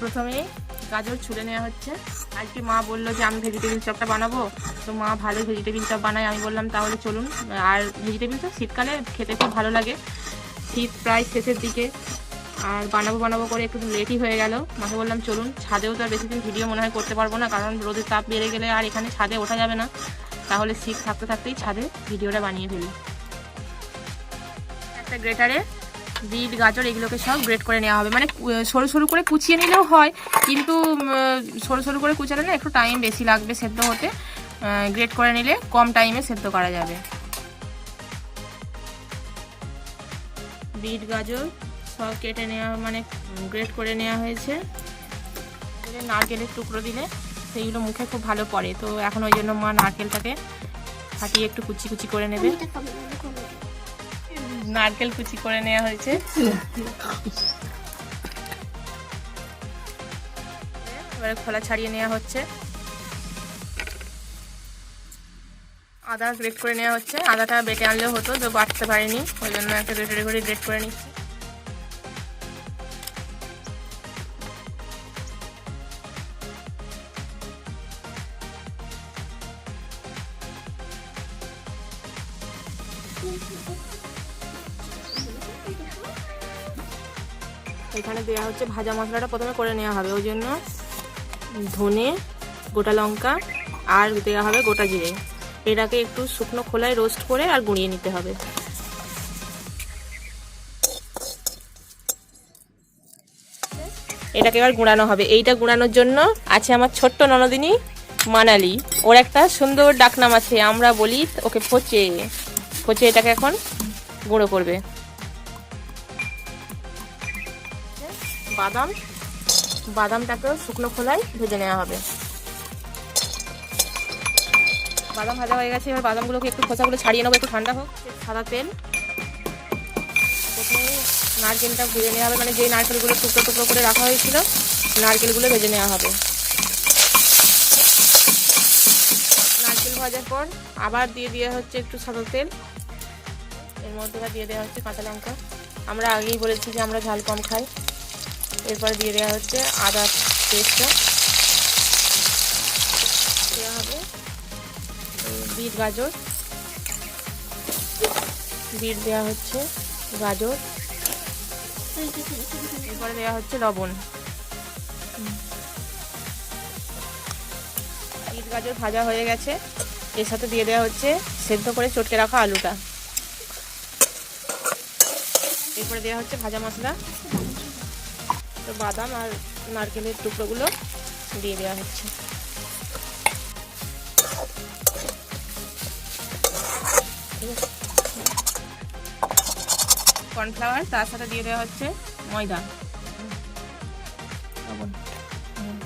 প্রথমে গাজর ছুলে নেওয়া হচ্ছে। আজকে মা বললো যে আমি ভেজিটেবিল চপটা বানাবো, তো মা ভালো ভেজিটেবিল চপ বানায়। আমি বললাম তাহলে চলুন। আর ভেজিটেবিল চপ শীতকালে খেতে খুব ভালো লাগে, শীত প্রায় শেষের দিকে। আর বানাবো করে একটু লেটই হয়ে গেল। মাকে বললাম চলুন, ছাদেও তো আর বেশি দিন ভিডিও মনে হয় করতে পারবো না, কারণ রোদের তাপ বেড়ে গেলে আর এখানে ছাদে ওঠা যাবে না। তাহলে শীত থাকতে থাকতেই ছাদে ভিডিওটা বানিয়ে ফেলি। একটা গ্রেটারে বিট গাজর এগুলোকে সব গ্রেট করে নেওয়া হবে। মানে সরু সরু করে কুচিয়ে নিলেও হয়, কিন্তু সরু সরু করে কুচালে না একটু টাইম বেশি লাগবে সেদ্ধ হতে। গ্রেট করে নিলে কম টাইমে সেদ্ধ করা যাবে। বিট গাজর সব কেটে নেওয়া, মানে গ্রেট করে নেওয়া হয়েছে। নারকেলের টুকরো দিলে সেইগুলো মুখে খুব ভালো পড়ে, তো এখন ওই জন্য মা নারকেলটাকে ফাটিয়ে একটু কুচি কুচি করে নেবে। নারকেল কুচি করে নেওয়া হয়েছে। এবারে খোলা ছাড়িয়ে নেওয়া হচ্ছে। আদা গ্রেট করে নেওয়া হচ্ছে। আদাটা বেটে আনলেও হতো, তো বাটতে পারিনি, ওই জন্য একটা গ্রেটারে করে গ্রেট করে নিচ্ছি। এখানে দেওয়া হচ্ছে ভাজা মশলাটা প্রথমে করে নেওয়া হবে, ওই জন্য ধনে, গোটা লঙ্কা আর দেওয়া হবে গোটা জিরে। এটাকে একটু শুকনো খোলায় রোস্ট করে আর গুঁড়িয়ে নিতে হবে। এটাকে এবার গুঁড়ানো হবে। এইটা গুঁড়ানোর জন্য আছে আমার ছোট্ট ননদিনী মানালি। ওর একটা সুন্দর ডাকনাম আছে, আমরা বলি ওকে ফচে। ফচে এটাকে এখন গুঁড়ো করবে। বাদামটাকেও শুকনো খোলায় ভেজে নেওয়া হবে। বাদাম ভাজা হয়ে গেছে। এবার বাদামগুলোকে একটু খোসাগুলো ছাড়িয়ে নেবো, একটু ঠান্ডা হোক। সাদা তেল, প্রথমে নারকেলটা ভেজে নেওয়া হবে। মানে যে নারকেলগুলো টুকরো টুকরো করে রাখা হয়েছিল, নারকেলগুলো ভেজে নেওয়া হবে। নারকেল ভাজার পর আবার দিয়ে দেওয়া হচ্ছে একটু সাদা তেল। এর মধ্যে দিয়ে দেওয়া হচ্ছে কাঁচা লঙ্কা। আমরা আগেই বলেছি যে আমরা ঝাল কম খাই। এরপরে দিয়ে দেওয়া হচ্ছে আদা পেস্টটা। দেওয়া হবে বিট গাজর, বিট দেওয়া হচ্ছে, গাজর। এরপরে দেওয়া হচ্ছে লবণ। বিট গাজর ভাজা হয়ে গেছে। এর সাথে দিয়ে দেওয়া হচ্ছে সেদ্ধ করে চটকে রাখা আলুটা। এরপরে দেওয়া হচ্ছে ভাজা মশলা, তো বাদাম আর নারকেলের টুকরোগুলো দিয়ে দেওয়া হচ্ছে। কর্নফ্লাওয়ার, তার সাথে দিয়ে দেওয়া হচ্ছে ময়দা।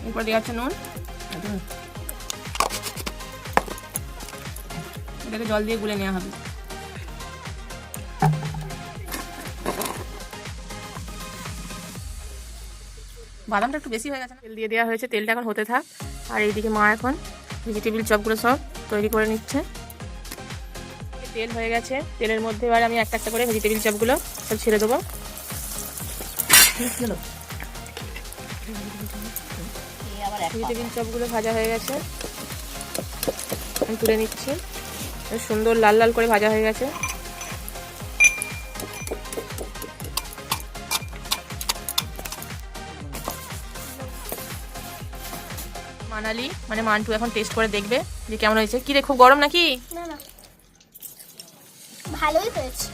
এরপর দেওয়া হচ্ছে নুন। এটাকে জল দিয়ে গুলে নেওয়া হবে। বাদামটা একটু বেশি হয়ে গেছে। তেল দিয়ে দেওয়া হয়েছে, তেলটা এখন হতে থাক। আর এইদিকে মা এখন ভেজিটেবিল চপগুলো সব তৈরি করে নিচ্ছে। তেল হয়ে গেছে, তেলের মধ্যে এবার আমি একটা একটা করে ভেজিটেবিল চপগুলো সব ছেড়ে দেবো। ভেজিটেবিল চপগুলো ভাজা হয়ে গেছে, আমি তুলে নিচ্ছি। সুন্দর লাল লাল করে ভাজা হয়ে গেছে। মানালি মানে মান্টু এখন টেস্ট করে দেখবে যে কেমন হয়েছে। কি রে, খুব গরম নাকি? না না, ভালোই হয়েছে।